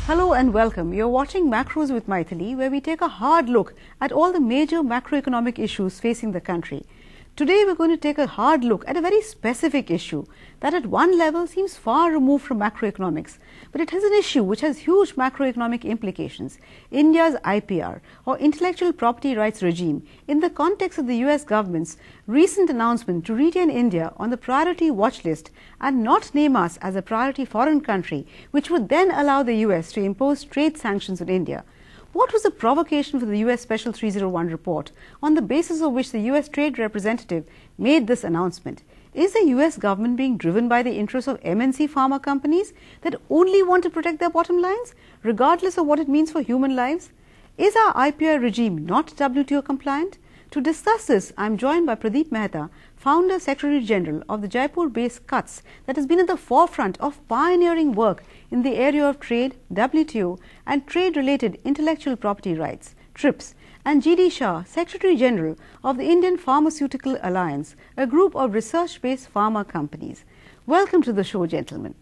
Hello and welcome. You're watching Macros with Mythili, where we take a hard look at all the major macroeconomic issues facing the country. Today we're going to take a hard look at a very specific issue that at one level seems far removed from macroeconomics, but it has an issue which has huge macroeconomic implications. India's IPR, or Intellectual Property Rights regime, in the context of the US government's recent announcement to retain India on the priority watch list and not name us as a priority foreign country, which would then allow the US to impose trade sanctions on India. What was the provocation for the US Special 301 report, on the basis of which the US Trade Representative made this announcement? Is the US government being driven by the interests of MNC pharma companies that only want to protect their bottom lines, regardless of what it means for human lives? Is our IPR regime not WTO compliant? To discuss this, I am joined by Pradeep Mehta, Founder Secretary General of the Jaipur-based COTS that has been at the forefront of pioneering work in the area of trade, WTO and trade-related intellectual property rights, TRIPS, and GD Shah, Secretary General of the Indian Pharmaceutical Alliance, a group of research-based pharma companies. Welcome to the show, gentlemen.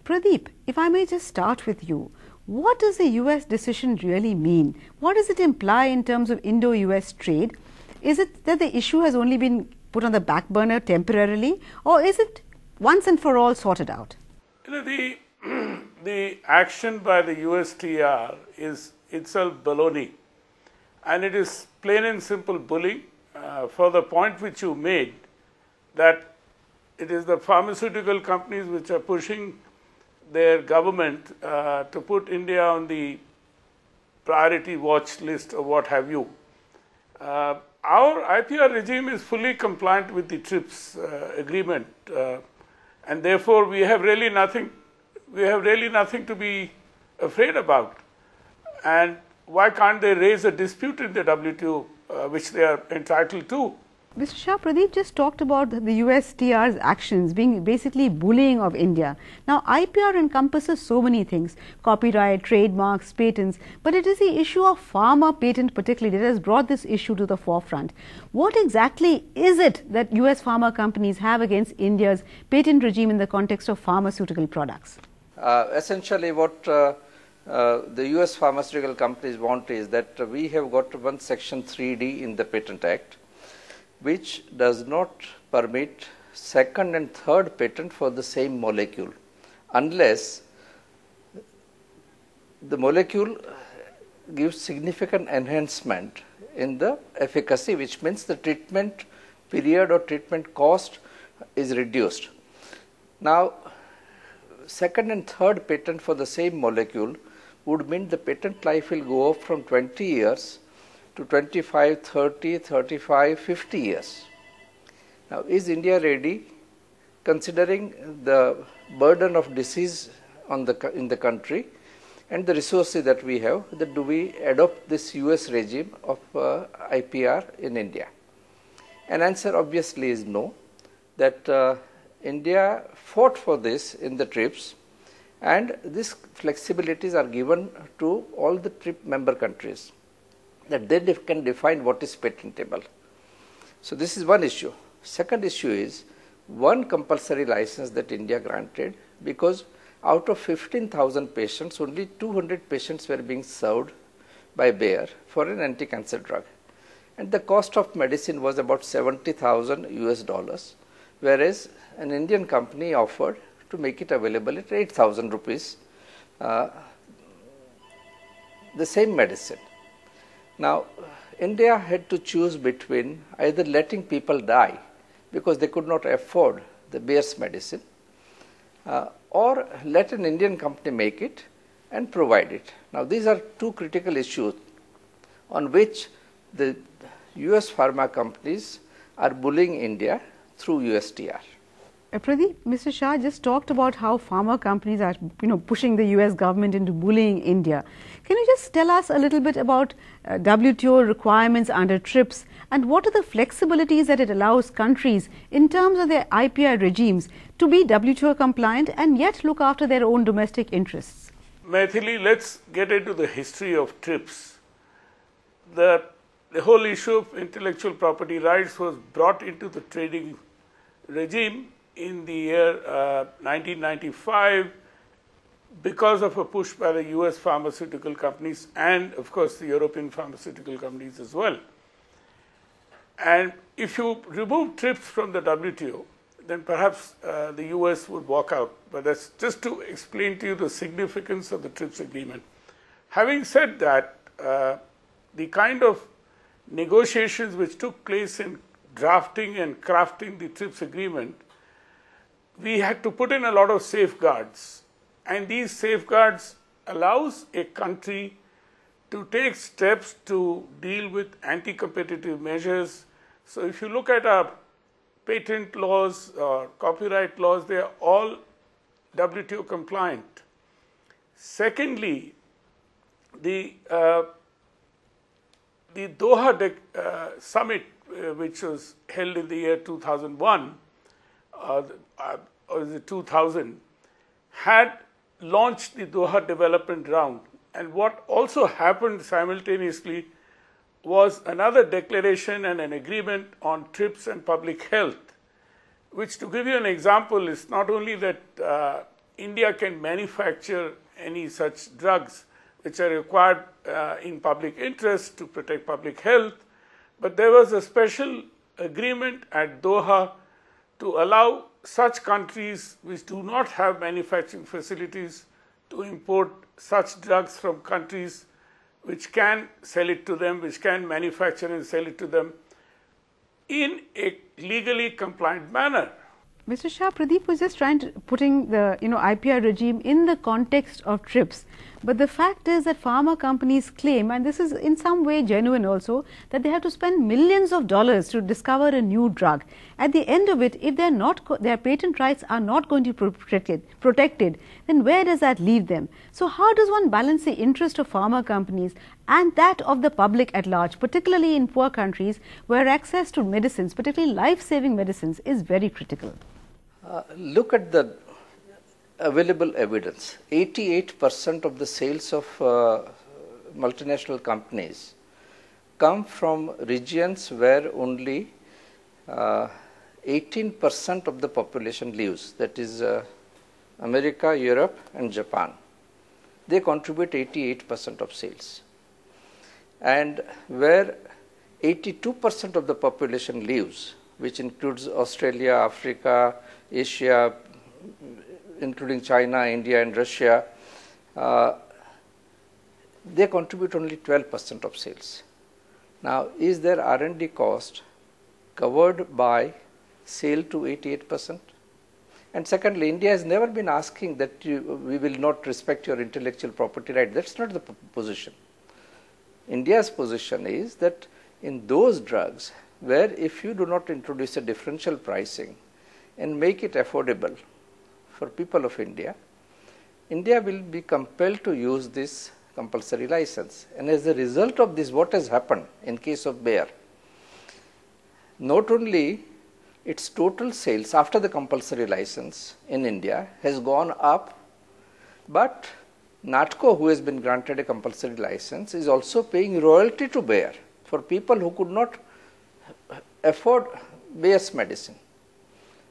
Pradeep, if I may just start with you, what does the US decision really mean? What does it imply in terms of Indo-US trade? Is it that the issue has only been put on the back burner temporarily, or is it once and for all sorted out? The action by the USTR is itself baloney, and it is plain and simple bullying for the point which you made, that it is the pharmaceutical companies which are pushing their government to put India on the priority watch list or what have you. Our IPR regime is fully compliant with the TRIPS agreement, and therefore we have really nothing to be afraid about. And why can't they raise a dispute in the WTO, which they are entitled to? Mr. Shah, Pradeep just talked about the USTR's actions being basically bullying of India. Now, IPR encompasses so many things, copyright, trademarks, patents, but it is the issue of pharma patent particularly that has brought this issue to the forefront. What exactly is it that US pharma companies have against India's patent regime in the context of pharmaceutical products? Essentially, what the US pharmaceutical companies want is that we have got one section 3D in the Patent Act, which does not permit second and third patent for the same molecule, unless the molecule gives significant enhancement in the efficacy, which means the treatment period or treatment cost is reduced. Now, second and third patent for the same molecule would mean the patent life will go up from 20 years to 25, 30, 35, 50 years. Now, is India ready, considering the burden of disease in the country and the resources that we have, that do we adopt this US regime of IPR in India? An answer obviously is no, that India fought for this in the TRIPS, and these flexibilities are given to all the TRIPS member countries, that they can define what is patentable. So this is one issue. Second issue is one compulsory license that India granted, because out of 15,000 patients, only 200 patients were being served by Bayer for an anti-cancer drug. And the cost of medicine was about $70,000 US, whereas an Indian company offered to make it available at 8,000 rupees, the same medicine. Now, India had to choose between either letting people die because they could not afford the Bayer's medicine, or let an Indian company make it and provide it. Now, these are two critical issues on which the US pharma companies are bullying India through USTR. Pradeep, Mr. Shah just talked about how pharma companies are, pushing the US government into bullying India. Can you just tell us a little bit about WTO requirements under TRIPS, and what are the flexibilities that it allows countries in terms of their IPR regimes to be WTO compliant and yet look after their own domestic interests? Mythili, let's get into the history of TRIPS. The whole issue of intellectual property rights was brought into the trading regime in the year 1995 because of a push by the US pharmaceutical companies and, of course, the European pharmaceutical companies as well. And if you remove TRIPS from the WTO, then perhaps the US would walk out. But that's just to explain to you the significance of the TRIPS agreement. Having said that, the kind of negotiations which took place in drafting and crafting the TRIPS agreement, we had to put in a lot of safeguards. And these safeguards allows a country to take steps to deal with anti-competitive measures. So if you look at our patent laws or copyright laws, they are all WTO compliant. Secondly, the Doha summit, which was held in the year 2001, or is it 2000, had launched the Doha development round. And what also happened simultaneously was another declaration and an agreement on TRIPS and public health, which, to give you an example, is not only that India can manufacture any such drugs which are required in public interest to protect public health, but there was a special agreement at Doha to allow such countries which do not have manufacturing facilities to import such drugs from countries which can sell it to them, which can manufacture and sell it to them in a legally compliant manner. Mr. Shah, Pradeep was just putting the IPR regime in the context of TRIPS. But the fact is that pharma companies claim, and this is in some way genuine also, that they have to spend millions of dollars to discover a new drug. At the end of it, if their patent rights are not going to be protected, then where does that leave them? So how does one balance the interest of pharma companies and that of the public at large, particularly in poor countries where access to medicines, particularly life-saving medicines, is very critical? Look at the available evidence. 88% of the sales of multinational companies come from regions where only 18% of the population lives, that is America, Europe and Japan. They contribute 88% of sales. And where 82% of the population lives, which includes Australia, Africa, Asia, including China, India and Russia, they contribute only 12% of sales. Now, is their R&D cost covered by sale to 88%? And secondly, India has never been asking that we will not respect your intellectual property right. That's not the position. India's position is that in those drugs where if you do not introduce a differential pricing and make it affordable for people of India, India will be compelled to use this compulsory license. And as a result of this, what has happened in case of Bayer? Not only its total sales after the compulsory license in India has gone up, but NATCO, who has been granted a compulsory license, is also paying royalty to Bayer for people who could not afford Bayer's medicine.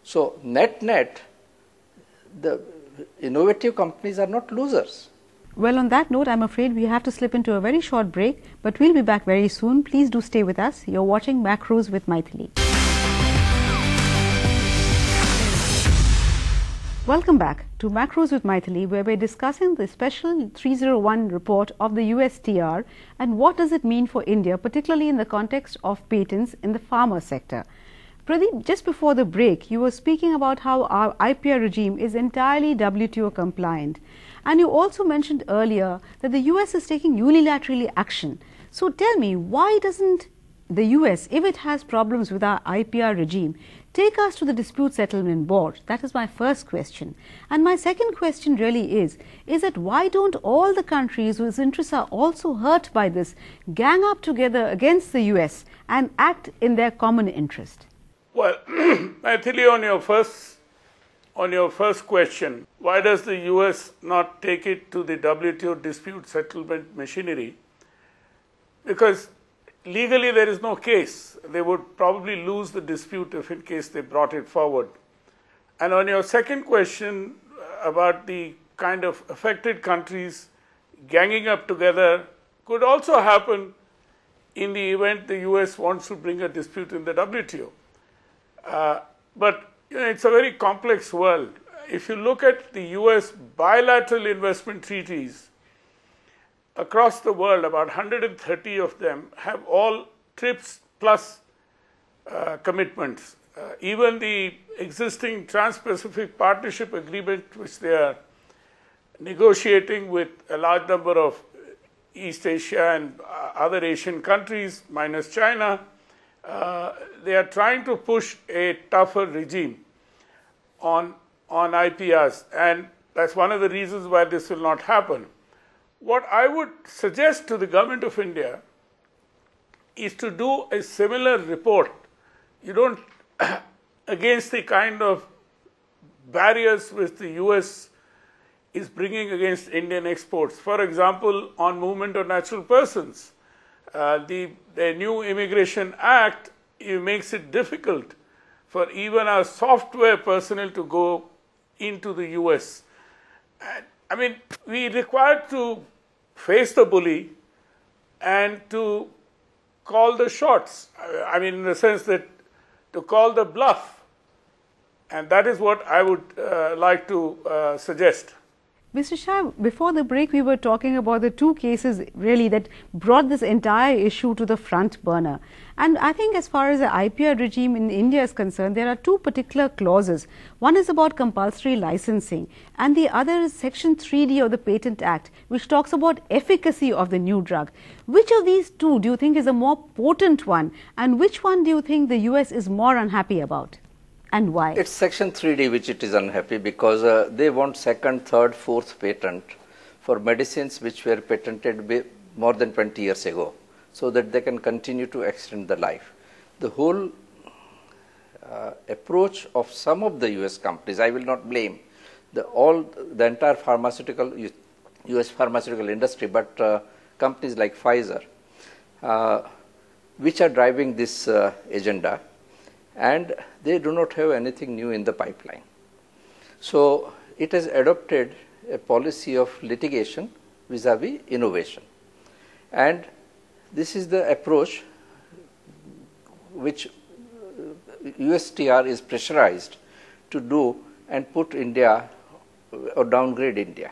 So, net, the innovative companies are not losers. Well, on that note, I'm afraid we have to slip into a very short break, but we'll be back very soon. Please do stay with us. You're watching Macros with Mythili. Welcome back to Macros with Mythili, where we're discussing the special 301 report of the USTR and what does it mean for India, particularly in the context of patents in the pharma sector. Pradeep, just before the break, you were speaking about how our IPR regime is entirely WTO compliant. And you also mentioned earlier that the US is taking unilaterally action. So tell me, why doesn't the US, if it has problems with our IPR regime, take us to the dispute settlement board? That is my first question. And my second question really is that why don't all the countries whose interests are also hurt by this gang up together against the US and act in their common interest? Well, Mythili, on your first question, why does the US not take it to the WTO dispute settlement machinery? Because legally there is no case. They would probably lose the dispute if in case they brought it forward. And on your second question about the kind of affected countries ganging up together could also happen in the event the US wants to bring a dispute in the WTO. But it's a very complex world. If you look at the US bilateral investment treaties across the world, about 130 of them have all TRIPS plus commitments. Even the existing Trans-Pacific Partnership Agreement, which they are negotiating with a large number of East Asia and other Asian countries, minus China, they are trying to push a tougher regime on IPRs, and that's one of the reasons why this will not happen. What I would suggest to the Government of India is to do a similar report. You don't, against the kind of barriers which the US is bringing against Indian exports. For example, on movement of natural persons, the new Immigration Act makes it difficult for even our software personnel to go into the US. I mean, we require to face the bully and to call the shots. I mean, in the sense that to call the bluff. And that is what I would like to suggest. Mr. Shah, before the break, we were talking about the two cases really that brought this entire issue to the front burner. And I think as far as the IPR regime in India is concerned, there are two particular clauses. One is about compulsory licensing, and the other is Section 3D of the Patent Act, which talks about efficacy of the new drug. Which of these two do you think is a more potent one, and which one do you think the US is more unhappy about? And why? It's Section 3D which it is unhappy, because they want second, third, fourth patent for medicines which were patented more than 20 years ago, so that they can continue to extend the life. The whole approach of some of the US companies, I will not blame the entire pharmaceutical, US pharmaceutical industry, but companies like Pfizer, which are driving this agenda, and they do not have anything new in the pipeline. So it has adopted a policy of litigation vis-a-vis innovation. And this is the approach which USTR is pressurized to do and put India or downgrade India.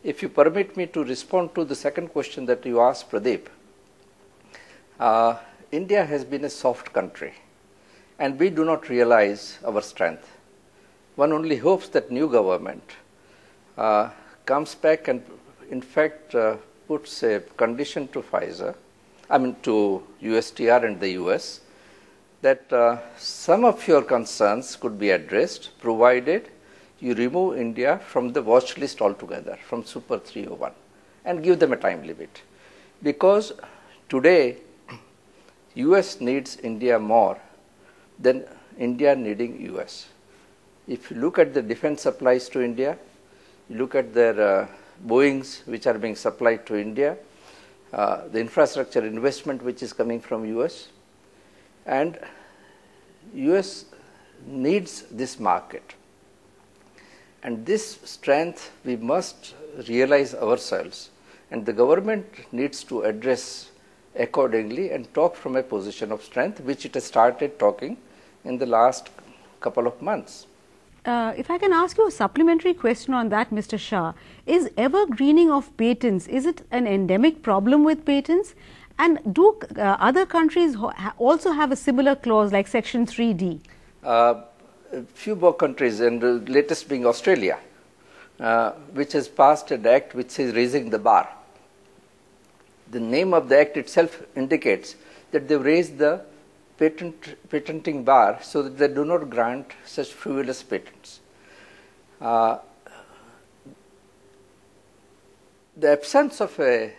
If you permit me to respond to the second question that you asked, Pradeep, India has been a soft country, and we do not realize our strength. One only hopes that new government comes back and in fact puts a condition to Pfizer, to USTR and the US, that some of your concerns could be addressed provided you remove India from the watch list altogether, from Super 301, and give them a time limit. Because today, US needs India more than India needing US. If you look at the defense supplies to India, you look at their Boeings which are being supplied to India, the infrastructure investment which is coming from US, and US needs this market. And this strength we must realize ourselves, and the government needs to address accordingly and talk from a position of strength, which it has started talking in the last couple of months. If I can ask you a supplementary question on that, Mr. Shah, is evergreening of patents, is it an endemic problem with patents? And do other countries also have a similar clause like Section 3D? A few more countries, and the latest being Australia, which has passed an act which is raising the bar. The name of the act itself indicates that they've raised the patenting bar so that they do not grant such frivolous patents. The absence of a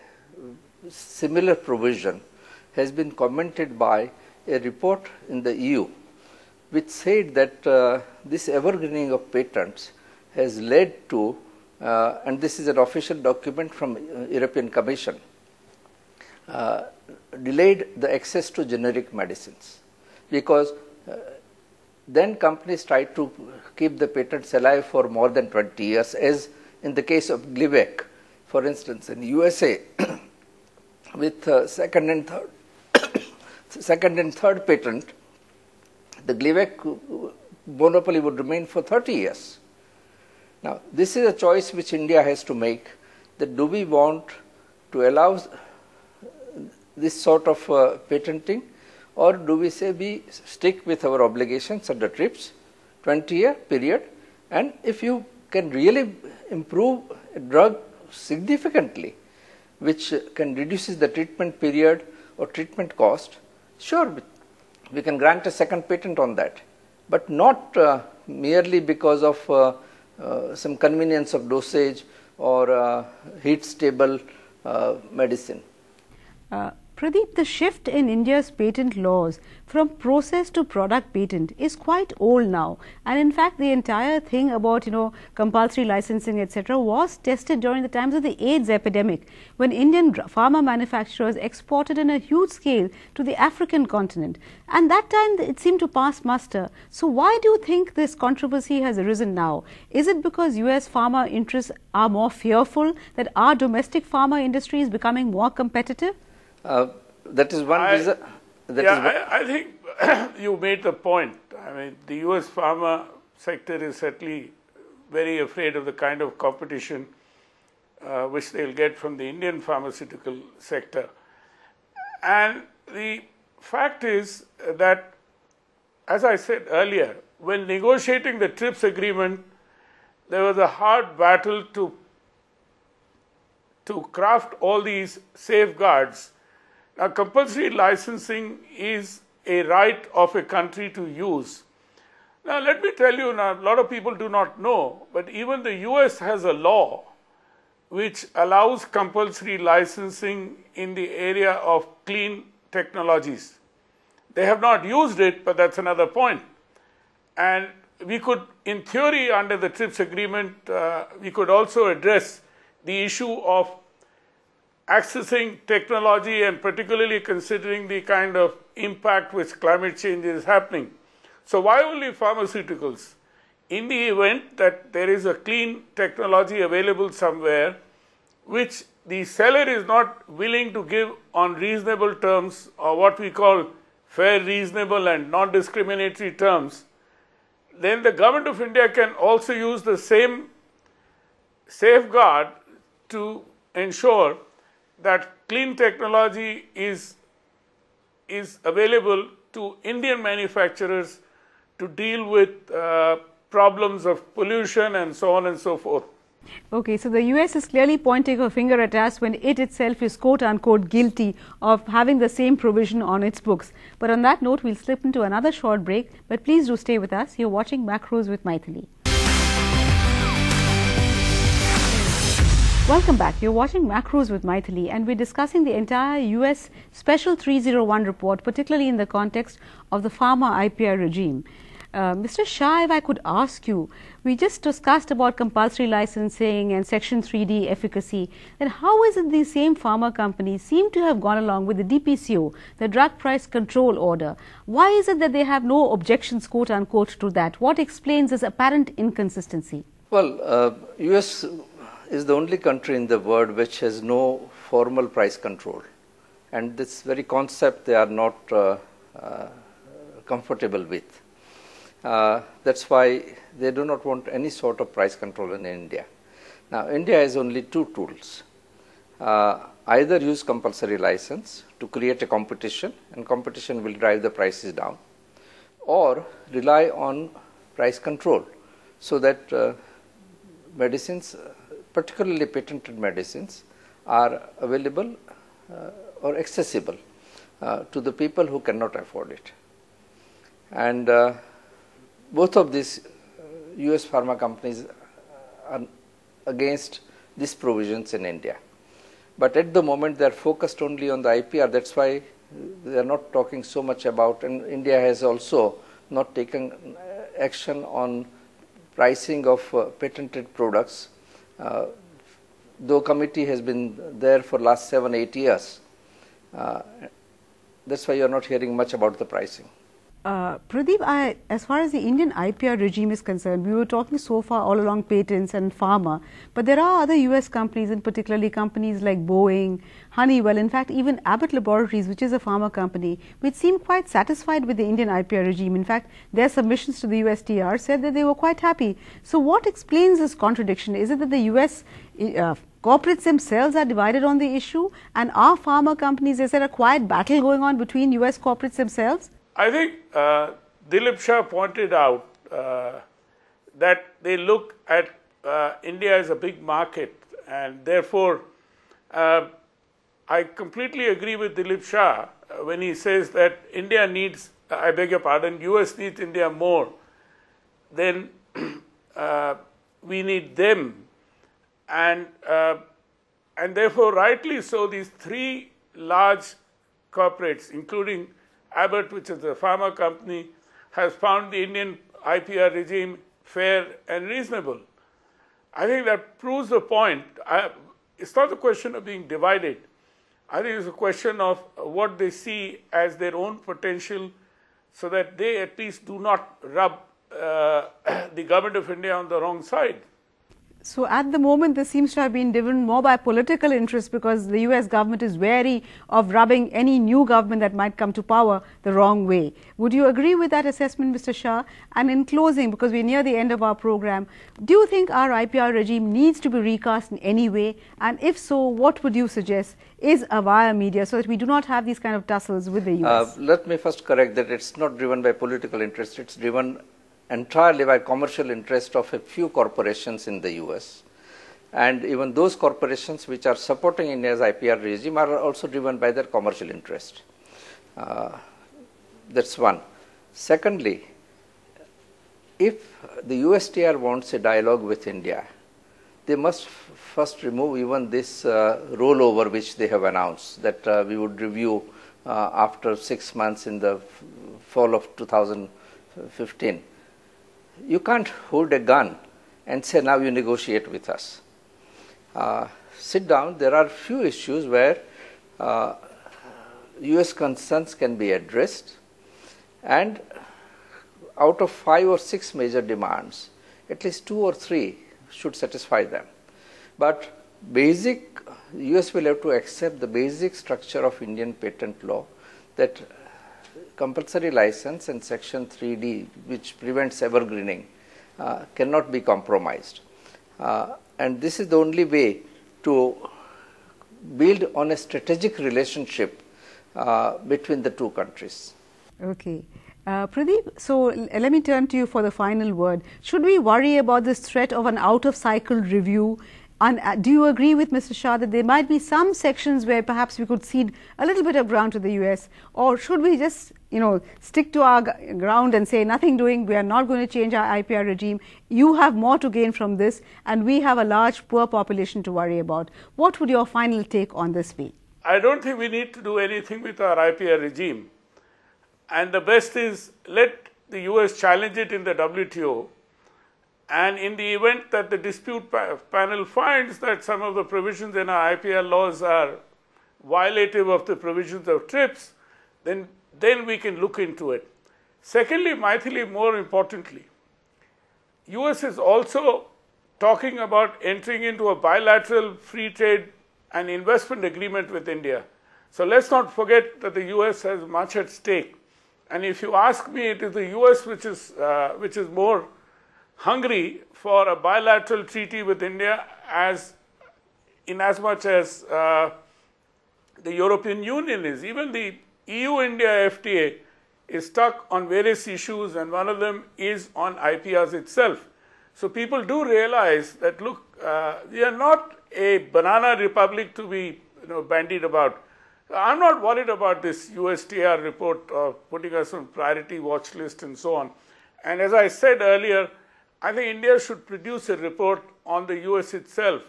similar provision has been commented by a report in the EU, which said that this evergreening of patents has led to, and this is an official document from European Commission, delayed the access to generic medicines, because then companies try to keep the patents alive for more than 20 years, as in the case of Glivec, for instance, in USA, with second and third patent, the Glivec monopoly would remain for 30 years. Now, this is a choice which India has to make, that do we want to allow this sort of patenting, or do we say we stick with our obligations under TRIPS, 20-year period, and if you can really improve a drug significantly, which can reduces the treatment period or treatment cost, sure, we can grant a second patent on that, but not merely because of some convenience of dosage or heat stable medicine. Pradeep, the shift in India's patent laws from process to product patent is quite old now, and in fact the entire thing about compulsory licensing etc. was tested during the times of the AIDS epidemic, when Indian pharma manufacturers exported in a huge scale to the African continent, and that time it seemed to pass muster. So why do you think this controversy has arisen now? Is it because US pharma interests are more fearful that our domestic pharma industry is becoming more competitive? That is one reason. I think you made the point. I mean, the US pharma sector is certainly very afraid of the kind of competition which they'll get from the Indian pharmaceutical sector. And the fact is that, as I said earlier, when negotiating the TRIPS agreement, there was a hard battle to craft all these safeguards. Now, compulsory licensing is a right of a country to use. Now, let me tell you, now, a lot of people do not know, but even the US has a law which allows compulsory licensing in the area of clean technologies. They have not used it, but that's another point. And we could, in theory, under the TRIPS agreement, we could also address the issue of accessing technology, and particularly considering the kind of impact which climate change is happening. So why only pharmaceuticals? In the event that there is a clean technology available somewhere which the seller is not willing to give on reasonable terms, or what we call fair, reasonable and non-discriminatory terms, then the government of India can also use the same safeguard to ensure that clean technology is available to Indian manufacturers to deal with problems of pollution and so on and so forth. Okay, so the US is clearly pointing a finger at us when it itself is quote unquote guilty of having the same provision on its books. But on that note, we'll slip into another short break, but please do stay with us. You're watching Macros with Mythili. Welcome back. You're watching Macros with Mythili, and we're discussing the entire US Special 301 report, particularly in the context of the pharma IPR regime. Mr. Shah, if I could ask you, we just discussed about compulsory licensing and Section 3D efficacy. Then how is it these same pharma companies seem to have gone along with the DPCO, the Drug Price Control Order? Why is it that they have no objections, quote unquote, to that? What explains this apparent inconsistency? Well, US is the only country in the world which has no formal price control, and this very concept they are not comfortable with. That's why they do not want any sort of price control in India. Now, India has only two tools. Either use compulsory license to create a competition, and competition will drive the prices down, or rely on price control so that medicines, particularly patented medicines, are available or accessible to the people who cannot afford it. And both of these US pharma companies are against these provisions in India. But at the moment they are focused only on the IPR. That's why they are not talking so much about, and India has also not taken action on pricing of patented products. Though committee has been there for last 7-8 years. That's why you are not hearing much about the pricing. Pradeep, as far as the Indian IPR regime is concerned, we were talking so far all along patents and pharma, but there are other US companies, and particularly companies like Boeing, Honeywell, in fact even Abbott Laboratories, which is a pharma company, which seem quite satisfied with the Indian IPR regime. In fact, their submissions to the USTR said that they were quite happy. So what explains this contradiction? Is it that the US corporates themselves are divided on the issue, and are pharma companies, is there a quiet battle going on between US corporates themselves? I think Dilip Shah pointed out that they look at India as a big market, and therefore I completely agree with Dilip Shah when he says that India needs, I beg your pardon, US needs India more than we need them, and therefore rightly so these three large corporates, including Abbott, which is a pharma company, has found the Indian IPR regime fair and reasonable. I think that proves the point. It's not a question of being divided. I think it's a question of what they see as their own potential, so that they at least do not rub the government of India on the wrong side. So at the moment, this seems to have been driven more by political interest, because the US government is wary of rubbing any new government that might come to power the wrong way. Would you agree with that assessment, Mr. Shah? And in closing, because we're near the end of our program, do you think our IPR regime needs to be recast in any way? And if so, what would you suggest is via media, so that we do not have these kind of tussles with the US? Let me first correct that it's not driven by political interest. It's driven entirely by commercial interest of a few corporations in the US, and even those corporations which are supporting India's IPR regime are also driven by their commercial interest. That's one. Secondly, if the USTR wants a dialogue with India, they must first remove even this rollover which they have announced, that we would review after 6 months in the fall of 2015. You can't hold a gun and say, now you negotiate with us. Sit down. There are few issues where US concerns can be addressed, and out of 5 or 6 major demands, at least 2 or 3 should satisfy them. But US will have to accept the basic structure of Indian patent law, that compulsory license and section 3D, which prevents evergreening, cannot be compromised. And this is the only way to build on a strategic relationship between the two countries. Okay. Pradeep, so let me turn to you for the final word. Should we worry about this threat of an out-of-cycle review? And do you agree with Mr. Shah that there might be some sections where perhaps we could cede a little bit of ground to the US, or should we just, stick to our ground and say nothing doing, we are not going to change our IPR regime, you have more to gain from this, and we have a large poor population to worry about? What would your final take on this be? I don't think we need to do anything with our IPR regime, and the best is let the US challenge it in the WTO. And in the event that the dispute panel finds that some of the provisions in our IPR laws are violative of the provisions of TRIPS, then we can look into it. Secondly, Mythili, more importantly, US is also talking about entering into a bilateral free trade and investment agreement with India. So let's not forget that the US has much at stake. And if you ask me, it is the US which is more hungry for a bilateral treaty with India, in as much as the European Union is. Even the EU-India FTA is stuck on various issues, and one of them is on IPRs itself. So people do realize that, look, we are not a banana republic to be bandied about. I'm not worried about this USTR report of putting us on priority watch list and so on. And as I said earlier, I think India should produce a report on the US itself,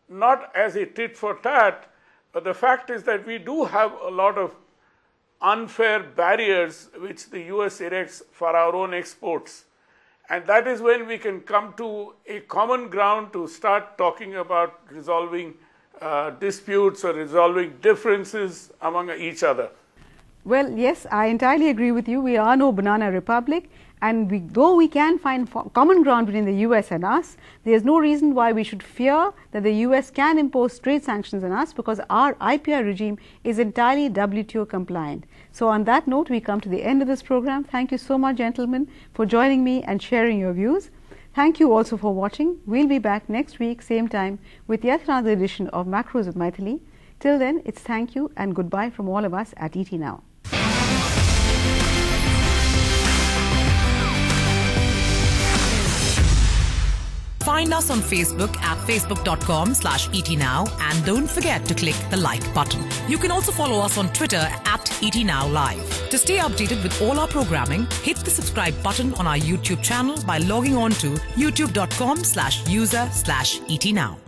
not as a tit for tat, but the fact is that we do have a lot of unfair barriers which the US erects for our own exports. And that is when we can come to a common ground to start talking about resolving disputes or resolving differences among each other. Well, yes, I entirely agree with you. We are no banana republic, and though we can find common ground between the US and us, there is no reason why we should fear that the US can impose trade sanctions on us, because our IPR regime is entirely WTO compliant. So on that note, we come to the end of this program. Thank you so much, gentlemen, for joining me and sharing your views. Thank you also for watching. We'll be back next week, same time, with yet another edition of Macros with Mythili. Till then, it's thank you and goodbye from all of us at ET Now. Find us on Facebook at facebook.com/etnow, and don't forget to click the like button. You can also follow us on Twitter at etnowlive. To stay updated with all our programming, hit the subscribe button on our YouTube channel by logging on to youtube.com/user/etnow.